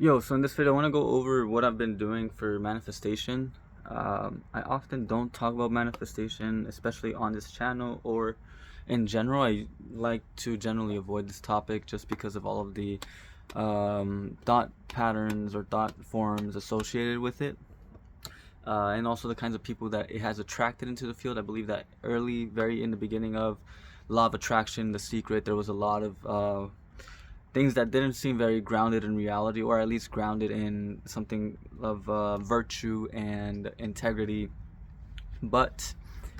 Yo, so in this video, I want to go over what I've been doing for manifestation. I often don't talk about manifestation, especially on this channel or in general. I like to generally avoid this topic just because of all of the thought patterns or thought forms associated with it. And also the kinds of people that it has attracted into the field. I believe that early, very in the beginning of Law of Attraction, The Secret, there was a lot of things that didn't seem very grounded in reality, or at least grounded in something of virtue and integrity. But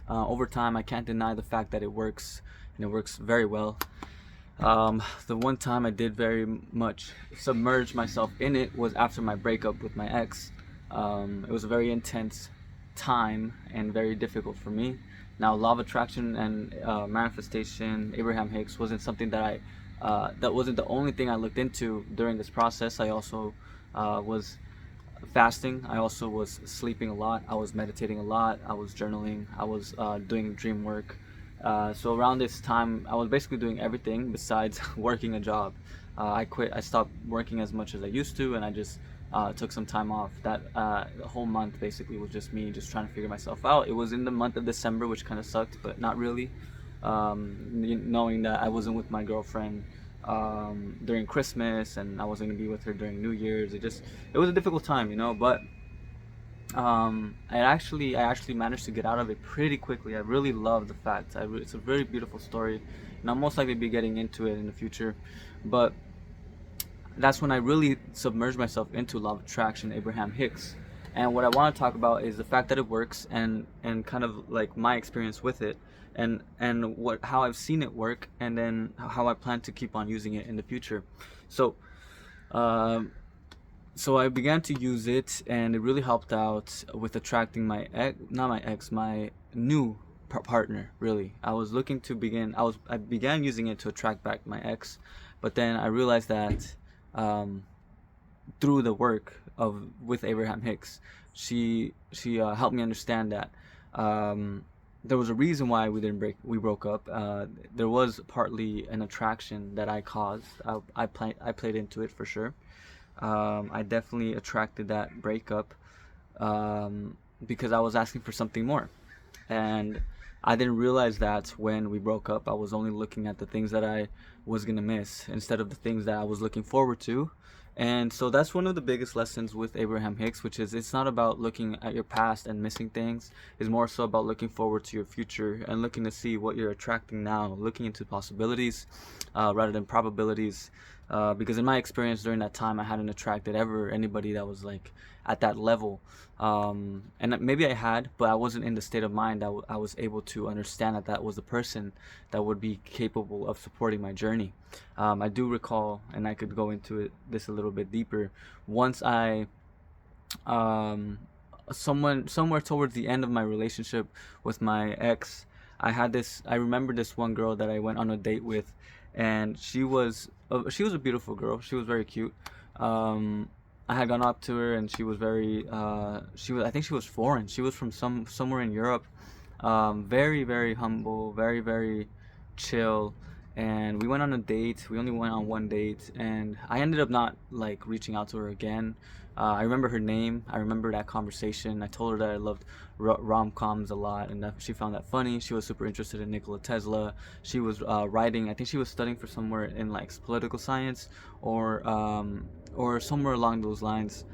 over time, I can't deny the fact that it works, and it works very well. The one time I did very much submerge myself in it was after my breakup with my ex. It was a very intense time and very difficult for me. Now, law of attraction and manifestation, Abraham Hicks, wasn't something that wasn't the only thing I looked into during this process. I also was fasting. I also was sleeping a lot. I was meditating a lot. I was journaling. I was doing dream work. So around this time, I was basically doing everything besides working a job. I quit. I stopped working as much as I used to, and I just took some time off. That whole month basically was just me just trying to figure myself out. It was in the month of December, which kind of sucked, but not really. Knowing that I wasn't with my girlfriend during Christmas, and I wasn't gonna be with her during New Year's. It was a difficult time, But I actually managed to get out of it pretty quickly. I really love the fact. It's a very beautiful story, and I'll most likely be getting into it in the future. But that's when I really submerged myself into law of attraction, Abraham Hicks. And what I want to talk about is the fact that it works, and kind of like my experience with it, and how I've seen it work, and then how I plan to keep on using it in the future. So so I began to use it, and it really helped out with attracting my new partner. Really, I began using it to attract back my ex, but then I realized that um, through the work of with Abraham Hicks, she helped me understand that there was a reason why we broke up. There was partly an attraction that I caused. I played into it for sure. I definitely attracted that breakup because I was asking for something more, and I didn't realize that when we broke up, I was only looking at the things that I was gonna miss instead of the things that I was looking forward to. And so that's one of the biggest lessons with Abraham Hicks, which is it's not about looking at your past and missing things. It's more so about looking forward to your future and looking to see what you're attracting now, looking into possibilities rather than probabilities. Because in my experience during that time, I hadn't attracted ever anybody that was like at that level. And maybe I had, but I wasn't in the state of mind that I was able to understand that that was the person that would be capable of supporting my journey. I do recall, and I could go into this a little bit deeper. Once somewhere towards the end of my relationship with my ex, I remember this one girl that I went on a date with, and she was a beautiful girl. She was very cute. I had gone up to her, and she was very I think she was foreign. She was from somewhere in Europe. Very, very humble, very, very chill. And we went on a date. We only went on one date, and I ended up not like reaching out to her again. I remember her name. I remember that conversation. I told her that I loved rom-coms a lot, and that she found that funny. She was super interested in Nikola Tesla. She was writing. I think she was studying for somewhere in like political science, or somewhere along those lines.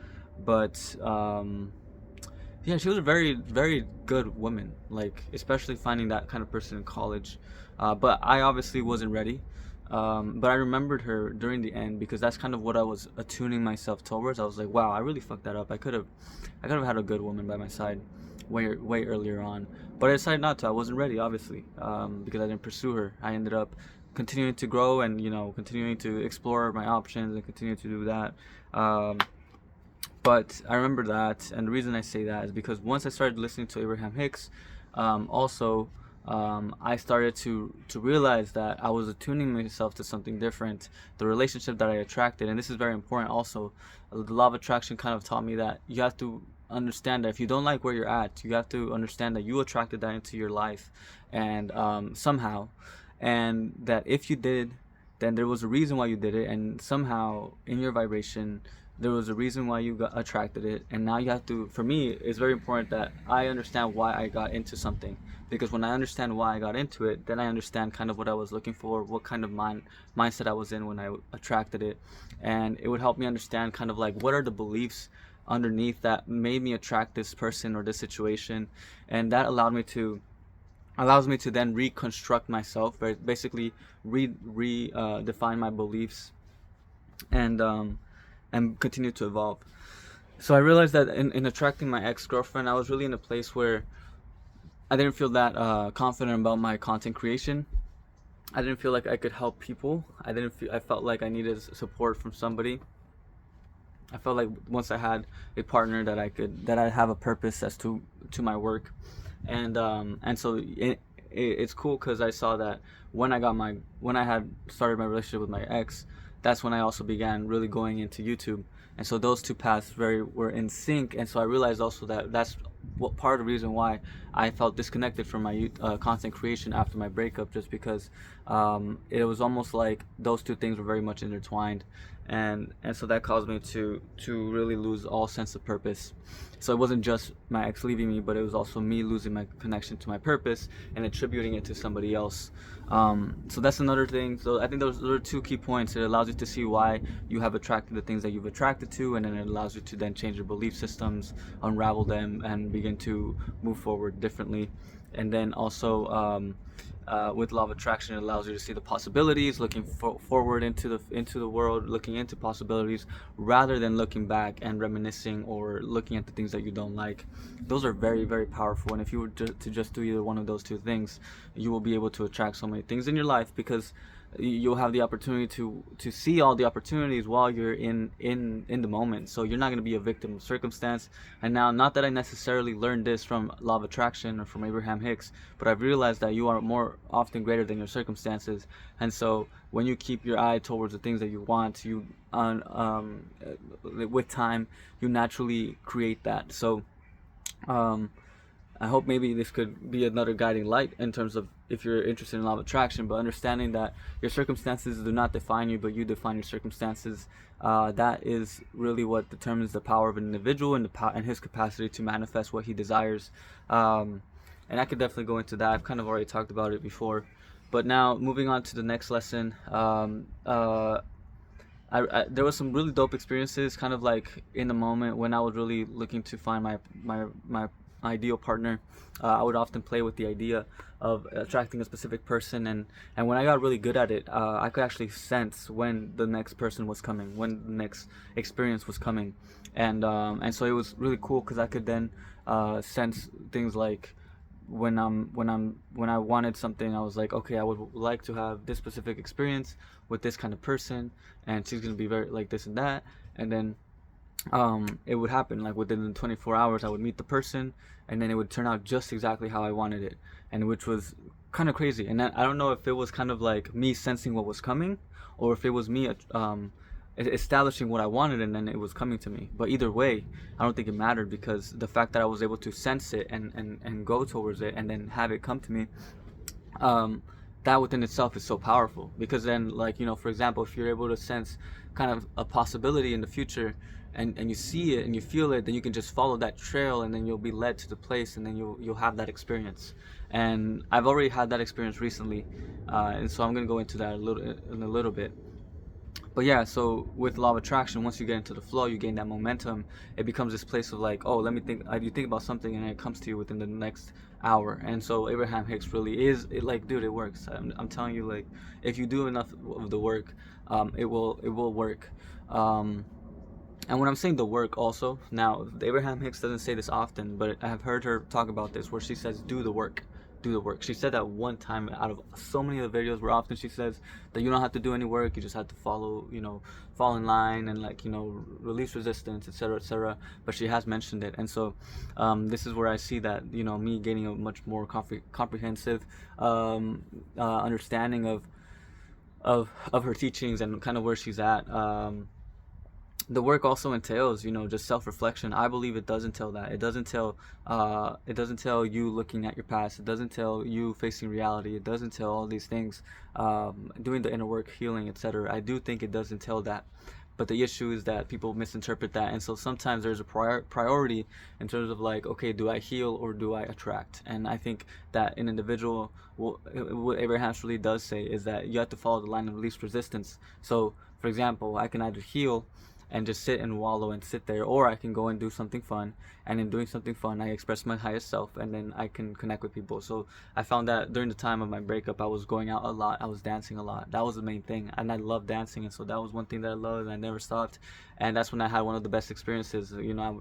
But yeah, she was a very, very good woman. Like, especially finding that kind of person in college. But I obviously wasn't ready. But I remembered her during the end because that's kind of what I was attuning myself towards. I was like, wow, I really fucked that up. I could have had a good woman by my side way earlier on. But I decided not to. I wasn't ready, obviously, because I didn't pursue her. I ended up continuing to grow, and continuing to explore my options and continue to do that. But I remember that, and the reason I say that is because once I started listening to Abraham Hicks, also I started to realize that I was attuning myself to something different. The relationship that I attracted, and this is very important also, the law of attraction kind of taught me that you have to understand that if you don't like where you're at, you have to understand that you attracted that into your life, and somehow, and that if you did, then there was a reason why you did it, and somehow in your vibration, there was a reason why you got attracted it, and now you have to. For me, it's very important that I understand why I got into something, because when I understand why I got into it, then I understand kind of what I was looking for, what kind of mindset I was in when I attracted it, and it would help me understand kind of like what are the beliefs underneath that made me attract this person or this situation, and that allows me to then reconstruct myself, right? Basically define my beliefs, and continue to evolve. So I realized that in attracting my ex-girlfriend, I was really in a place where I didn't feel that confident about my content creation. I didn't feel like I could help people. I felt like I needed support from somebody. I felt like once I had a partner that I have a purpose as to my work, and so it's cool because I saw that when I had started my relationship with my ex, that's when I also began really going into YouTube, and so those two paths were in sync, and so I realized also that that's what part of the reason why I felt disconnected from my content creation after my breakup, just because it was almost like those two things were very much intertwined, and so that caused me to really lose all sense of purpose. So it wasn't just my ex leaving me, but it was also me losing my connection to my purpose and attributing it to somebody else. So that's another thing. So I think those are two key points. It allows you to see why you have attracted the things that you've attracted to, and then it allows you to then change your belief systems, unravel them, and begin to move forward differently. And then also with law of attraction, it allows you to see the possibilities, looking forward into the world, looking into possibilities, rather than looking back and reminiscing or looking at the things that you don't like. Those are very, very powerful. And if you were to just do either one of those two things, you will be able to attract so many things in your life, because you'll have the opportunity to see all the opportunities while you're in the moment. So you're not going to be a victim of circumstance. And now, not that I necessarily learned this from law of attraction or from Abraham Hicks, but I've realized that you are more often greater than your circumstances. And so when you keep your eye towards the things that you want, with time, you naturally create that. So I hope maybe this could be another guiding light in terms of if you're interested in law of attraction, but understanding that your circumstances do not define you, but you define your circumstances. That is really what determines the power of an individual and his capacity to manifest what he desires. And I could definitely go into that. I've kind of already talked about it before. But now, moving on to the next lesson, there was some really dope experiences, kind of like in the moment when I was really looking to find my ideal partner. I would often play with the idea of attracting a specific person, and when I got really good at it, I could actually sense when the next person was coming, when the next experience was coming, and so it was really cool because I could then sense things like when I wanted something, I was like, okay, I would like to have this specific experience with this kind of person, and she's gonna be very like this and that, and then it would happen like within the 24 hours. I would meet the person, and then it would turn out just exactly how I wanted it, and which was kind of crazy. And I don't know if it was kind of like me sensing what was coming, or if it was me establishing what I wanted and then it was coming to me. But either way, I don't think it mattered, because the fact that I was able to sense it and go towards it and then have it come to me, that within itself is so powerful. Because then, like, for example, if you're able to sense kind of a possibility in the future, and you see it and you feel it, then you can just follow that trail, and then you'll be led to the place, and then you'll have that experience. And I've already had that experience recently, and so I'm gonna go into that in a little bit. But yeah, so with law of attraction, once you get into the flow, you gain that momentum. It becomes this place of like, oh, let me think. You think about something, and it comes to you within the next hour. And so Abraham Hicks really is it, like, dude, it works. I'm telling you, like, if you do enough of the work, it will work. And when I'm saying the work, also, now Abraham Hicks doesn't say this often, but I have heard her talk about this, where she says, do the work. Do the work. She said that one time out of so many of the videos, where often she says that you don't have to do any work, you just have to fall in line, and, like, release resistance, etc., etc. But she has mentioned it, and so this is where I see that, me gaining a much more comprehensive understanding of her teachings and kind of where she's at. The work also entails, just self-reflection. I believe it does entail that. It doesn't entail you looking at your past. It doesn't entail you facing reality. It doesn't entail all these things, doing the inner work, healing, etc. I do think it does entail that, but the issue is that people misinterpret that, and so sometimes there's a priority in terms of like, okay, do I heal or do I attract? And I think that an individual, what Abraham really does say is that you have to follow the line of least resistance. So for example, I can either heal and just sit and wallow and sit there, or I can go and do something fun, and in doing something fun I express my highest self, and then I can connect with people. So I found that during the time of my breakup I was going out a lot, I was dancing a lot. That was the main thing, and I love dancing, and so that was one thing that I loved, and I never stopped. And that's when I had one of the best experiences.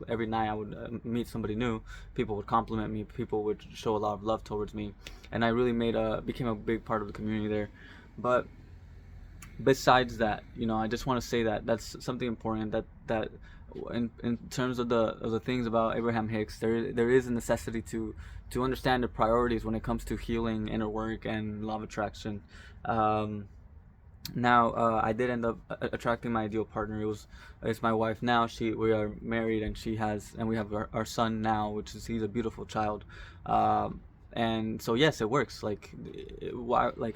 Every night I would meet somebody new, people would compliment me, people would show a lot of love towards me, and I really became a big part of the community there. But besides that, I just want to say that that's something important, that in terms of the things about Abraham Hicks, there is a necessity to understand the priorities when it comes to healing, inner work, and law of attraction. Now, I did end up attracting my ideal partner. It's my wife now. We are married, and we have our son now, he's a beautiful child. And so yes, it works. Like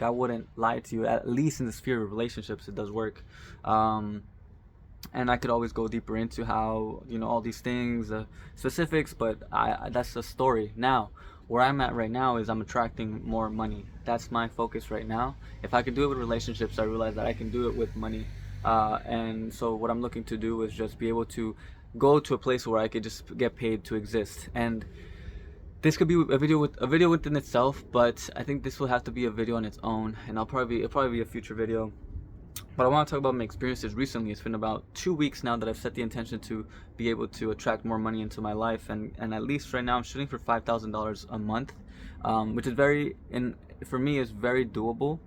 I wouldn't lie to you. At least in the sphere of relationships, it does work. And I could always go deeper into how, all these things, specifics, but that's the story. Now, where I'm at right now is I'm attracting more money. That's my focus right now. If I could do it with relationships, I realize that I can do it with money. And so what I'm looking to do is just be able to go to a place where I could just get paid to exist. And this could be a video within itself, but I think this will have to be a video on its own, and it'll probably be a future video. But I want to talk about my experiences recently. It's been about 2 weeks now that I've set the intention to be able to attract more money into my life, and at least right now I'm shooting for $5,000 a month, which is for me is very doable,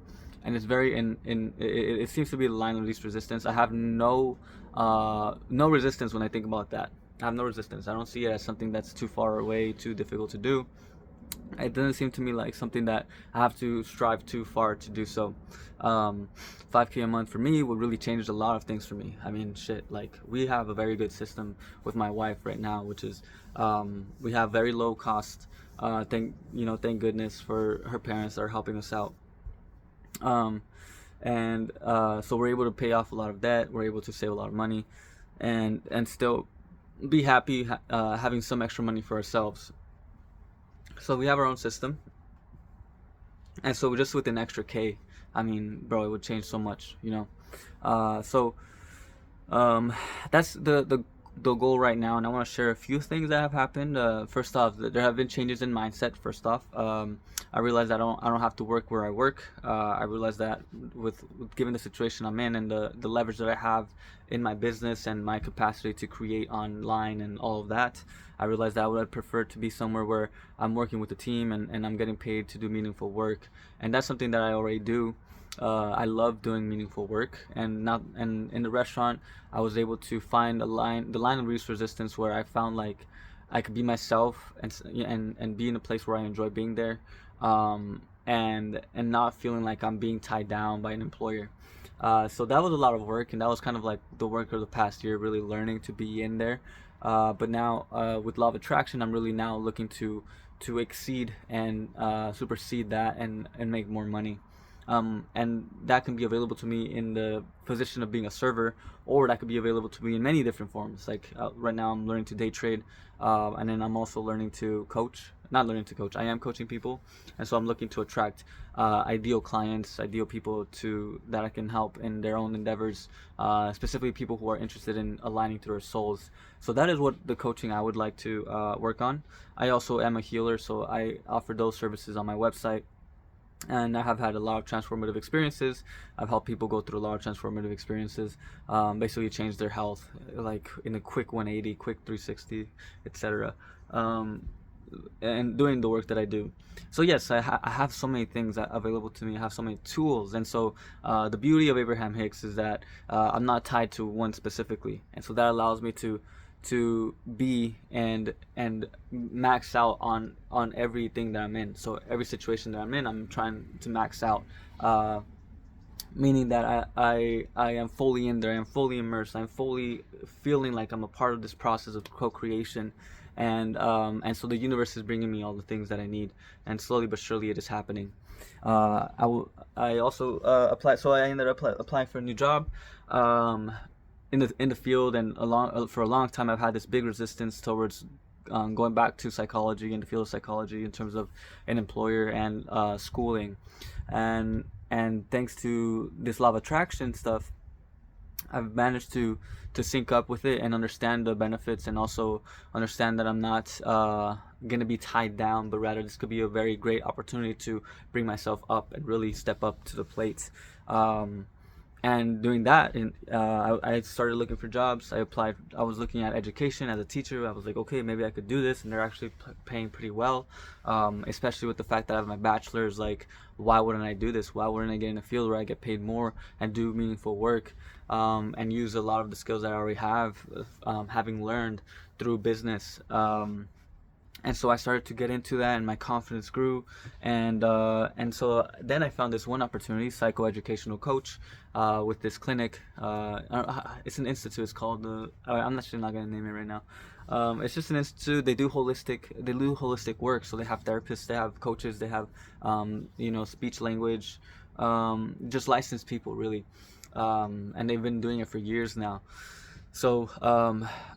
and it's very it seems to be the line of least resistance. I have no resistance when I think about that. I have no resistance. I don't see it as something that's too far away, too difficult to do. It doesn't seem to me like something that I have to strive too far to do so. 5K a month for me would really change a lot of things for me. I mean, shit, like we have a very good system with my wife right now, which is we have very low cost. Thank goodness for her parents that are helping us out. So we're able to pay off a lot of debt. We're able to save a lot of money, and still be happy having some extra money for ourselves. So we have our own system, and so just with an extra K, I mean, bro, it would change so much, that's the goal right now, and I want to share a few things that have happened. First off, there have been changes in mindset. First off, I realized I don't have to work where I work. I realized that with given the situation I'm in and the leverage that I have in my business and my capacity to create online and all of that, I realized that I would prefer to be somewhere where I'm working with a team and I'm getting paid to do meaningful work, and that's something that I already do. I love doing meaningful work, and in the restaurant I was able to find the line of least resistance, where I found like I could be myself and be in a place where I enjoy being there, and not feeling like I'm being tied down by an employer. So that was a lot of work, and that was kind of like the work of the past year, really learning to be in there. But now with law of attraction, I'm really now looking to exceed and supersede that and make more money. And that can be available to me in the position of being a server, or that could be available to me in many different forms. Like right now I'm learning to day trade, and then I'm also learning to coach. Not learning to coach, I am coaching people, and so I'm looking to attract ideal clients, ideal people that I can help in their own endeavors, specifically people who are interested in aligning to their souls. So that is what the coaching I would like to work on. I also am a healer, so I offer those services on my website. And I have had a lot of transformative experiences. I've helped people go through a lot of transformative experiences, basically change their health, like in a quick 180, quick 360, etc. And doing the work that I do. So yes, I have so many things available to me. I have so many tools, and so the beauty of Abraham Hicks is that I'm not tied to one specifically, and so that allows me to be and max out on everything that I'm in. So every situation that I'm in, I'm trying to max out, meaning that I am fully in there, I'm fully immersed, I'm fully feeling like I'm a part of this process of co-creation, and so the universe is bringing me all the things that I need, and slowly but surely it is happening. I also applied, so I ended up applying for a new job. in the field, and for a long time I've had this big resistance towards going back to psychology, in the field of psychology, in terms of an employer and schooling, and thanks to this law of attraction stuff, I've managed to sync up with it and understand the benefits, and also understand that I'm not gonna be tied down, but rather this could be a very great opportunity to bring myself up and really step up to the plate. Um, and doing that, I started looking for jobs. I applied. I was looking at education as a teacher. I was like, okay, maybe I could do this, and they're actually paying pretty well, especially with the fact that I have my bachelor's. Like, why wouldn't I do this? Why wouldn't I get in a field where I get paid more and do meaningful work, and use a lot of the skills that I already have, having learned through business. And so I started to get into that, and my confidence grew, and so then I found this one opportunity, psychoeducational coach, with this clinic. It's an institute. It's called I'm actually not gonna name it right now. It's just an institute. They do holistic work. So they have therapists, they have coaches, they have speech language, just licensed people really, and they've been doing it for years now. So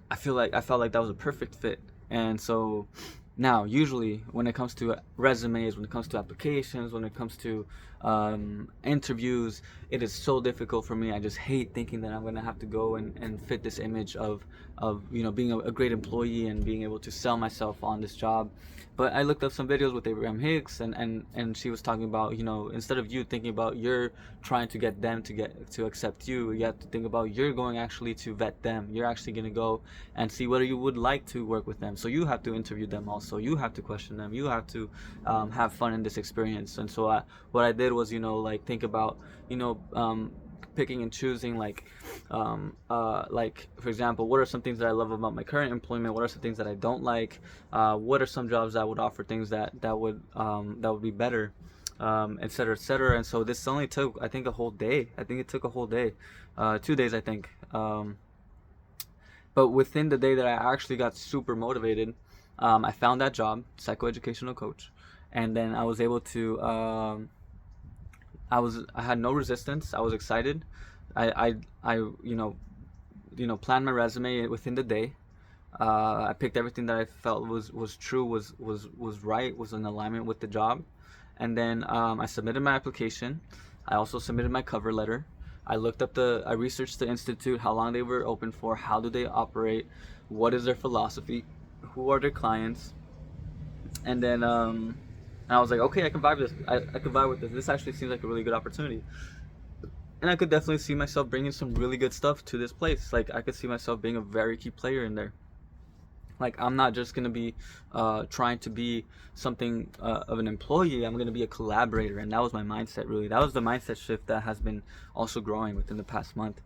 I felt like that was a perfect fit. And so now, usually, when it comes to resumes, when it comes to applications, when it comes to interviews, it is so difficult for me. I just hate thinking that I'm going to have to go and fit this image of being a great employee and being able to sell myself on this job. But I looked up some videos with Abraham Hicks, and she was talking about, instead of you thinking about you're trying to get them to accept you, you have to think about you're going actually to vet them. You're actually going to go and see whether you would like to work with them. So you have to interview them also. You have to question them. You have to have fun in this experience. And so what I did was, think about, picking and choosing, like for example, what are some things that I love about my current employment? What are some things that I don't like? What are some jobs that would offer things that would be better, et cetera, et cetera. And so this only took, I think, a whole day. I think it took a whole day, 2 days, I think. But within the day that I actually got super motivated, I found that job, psychoeducational coach, and then I was able to. I had no resistance. I was excited. I planned my resume within the day. I picked everything that I felt was true, was right, was in alignment with the job, and then I submitted my application. I also submitted my cover letter. I researched the institute, how long they were open for, how do they operate, what is their philosophy, who are their clients, and then and I was like, okay, I can vibe this. I can vibe with this. This actually seems like a really good opportunity, and I could definitely see myself bringing some really good stuff to this place. Like, I could see myself being a very key player in there. Like, I'm not just gonna be trying to be something of an employee. I'm gonna be a collaborator, and that was my mindset. Really, that was the mindset shift that has been also growing within the past month,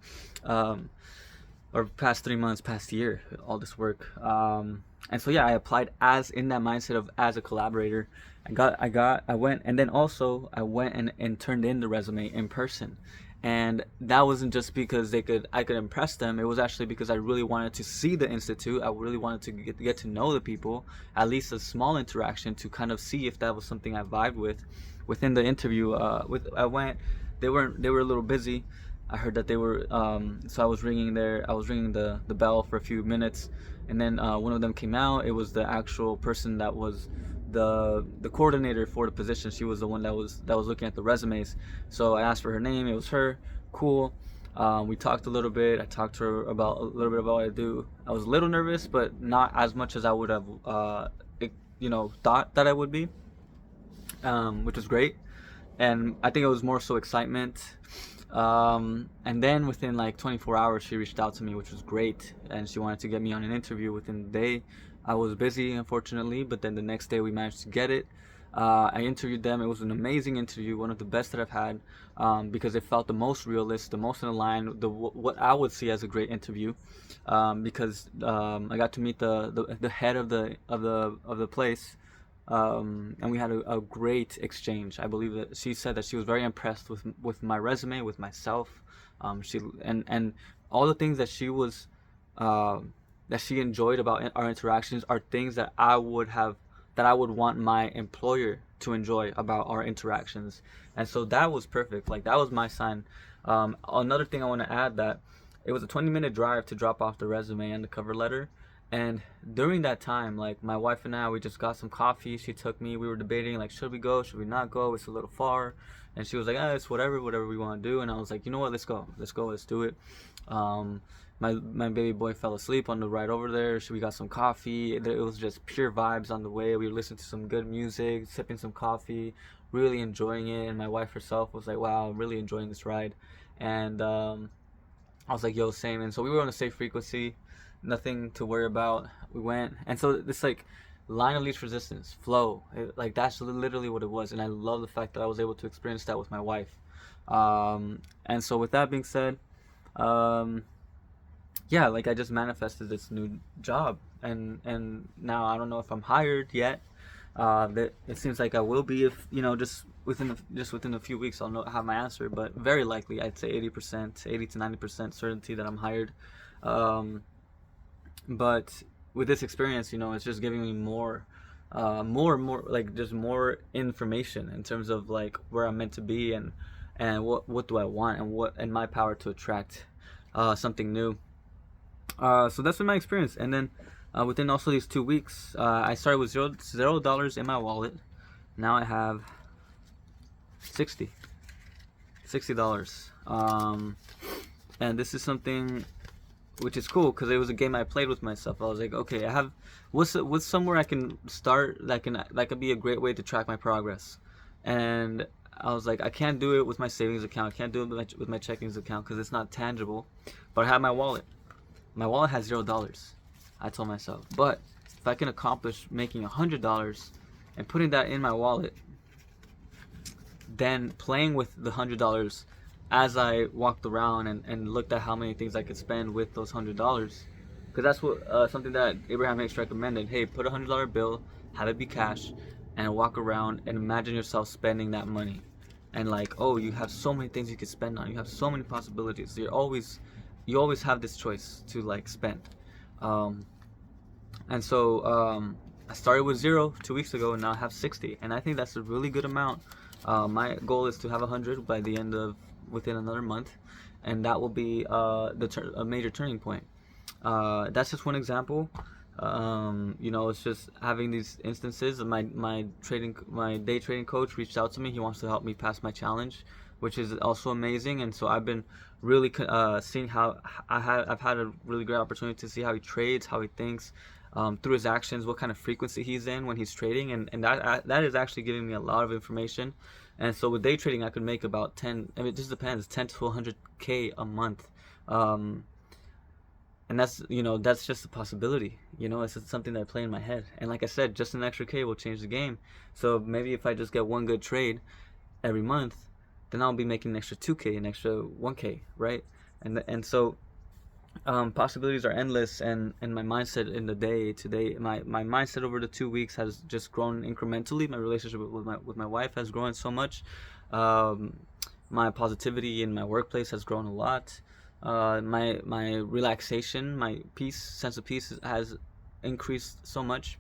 or past 3 months, past year. All this work, and so yeah, I applied as in that mindset of as a collaborator. I went, and then also I went and turned in the resume in person. And that wasn't just because I could impress them. It was actually because I really wanted to see the institute. I really wanted to get to know the people, at least a small interaction, to kind of see if that was something I vibed with. Within the interview, I went. They were a little busy. I heard that they were. So I was ringing the bell for a few minutes, and then one of them came out. It was the actual person that was the coordinator for the position. She was the one that was looking at the resumes. So I asked for her name. It was her. Cool. We talked a little bit. I talked to her about a little bit about what I do. I was a little nervous, but not as much as I would have thought that I would be, which was great. And I think it was more so excitement. And then within like 24 hours, she reached out to me, which was great, and she wanted to get me on an interview within the day. I was busy, unfortunately, but then the next day we managed to get it. I interviewed them. It was an amazing interview, one of the best that I've had, because it felt the most realistic, the most in line, what I would see as a great interview, because I got to meet the head of the place, and we had a great exchange. I believe that she said that she was very impressed with my resume, with myself, and all the things that she enjoyed about our interactions are things that I would want my employer to enjoy about our interactions. And so that was perfect. Like, that was my sign. Another thing I want to add, that It was a 20-minute drive to drop off the resume and the cover letter. And during that time, like my wife and I, we just got some coffee. She took me. We were debating like, should we go? Should we not go? It's a little far. And she was like, it's whatever we want to do. And I was like, you know what? Let's go. Let's do it. Um, my baby boy fell asleep on the ride over there. So we got some coffee. It was just pure vibes on the way. We were listening to some good music, sipping some coffee, really enjoying it. And my wife herself was like, wow, I'm really enjoying this ride. And I was like, yo, same. And so we were on a safe frequency, nothing to worry about. We went, and so this like line of least resistance, flow, like that's literally what it was. And I love the fact that I was able to experience that with my wife. And so with that being said, um, yeah, like I just manifested this new job, and now I don't know if I'm hired yet. That it seems like I will be if just within a few weeks I'll have my answer, but very likely I'd say 80%, 80 to 90% certainty that I'm hired. Um, but with this experience, it's just giving me more like just more information in terms of like where I'm meant to be and what do I want and my power to attract something new. So that's been my experience. And then within also these 2 weeks, I started with $0 in my wallet. Now I have $60. And this is something which is cool because it was a game I played with myself. I was like, okay, I have what's somewhere I can start that could be a great way to track my progress. And I was like, I can't do it with my savings account. I can't do it with my checkings account because it's not tangible. But I have my wallet. My wallet has $0. I told myself, but if I can accomplish making $100 and putting that in my wallet, then playing with the $100 as I walked around and looked at how many things I could spend with those $100, because that's what something that Abraham Hicks recommended. Hey, put a $100 bill, have it be cash, and walk around and imagine yourself spending that money. And like, oh, you have so many things you could spend on. You have so many possibilities. You always have this choice to like spend. And so I started with 0 2 weeks ago, and now I have 60, and I think that's a really good amount. My goal is to have 100 by the end of within another month, and that will be a major turning point. That's just one example. It's just having these instances. My day trading coach reached out to me. He wants to help me pass my challenge, which is also amazing. And so I've been really seeing how I've had a really great opportunity to see how he trades, how he thinks, through his actions, what kind of frequency he's in when he's trading, and that is actually giving me a lot of information. And so with day trading, I could make about 10. I mean, it just depends, 10 to 100K a month. And that's just a possibility. It's just something that I play in my head. And like I said, just an extra K will change the game. So maybe if I just get one good trade every month, then I'll be making an extra 2K, an extra 1K, right? And so possibilities are endless. And my mindset in the day today, my mindset over the 2 weeks has just grown incrementally. My relationship with my wife has grown so much. My positivity in my workplace has grown a lot. My relaxation, my sense of peace has increased so much,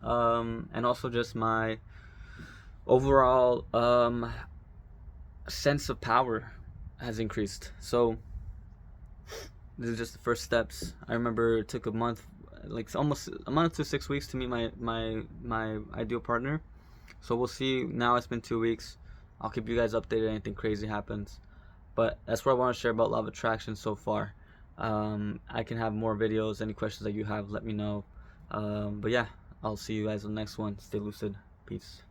and also just my overall sense of power has increased. So this is just the first steps. I remember it took a month, like almost a month to 6 weeks to meet my ideal partner. So we'll see. Now it's been 2 weeks. I'll keep you guys updated. Anything crazy happens. But that's what I want to share about law of attraction so far. I can have more videos. Any questions that you have, let me know. But yeah, I'll see you guys in the next one. Stay lucid. Peace.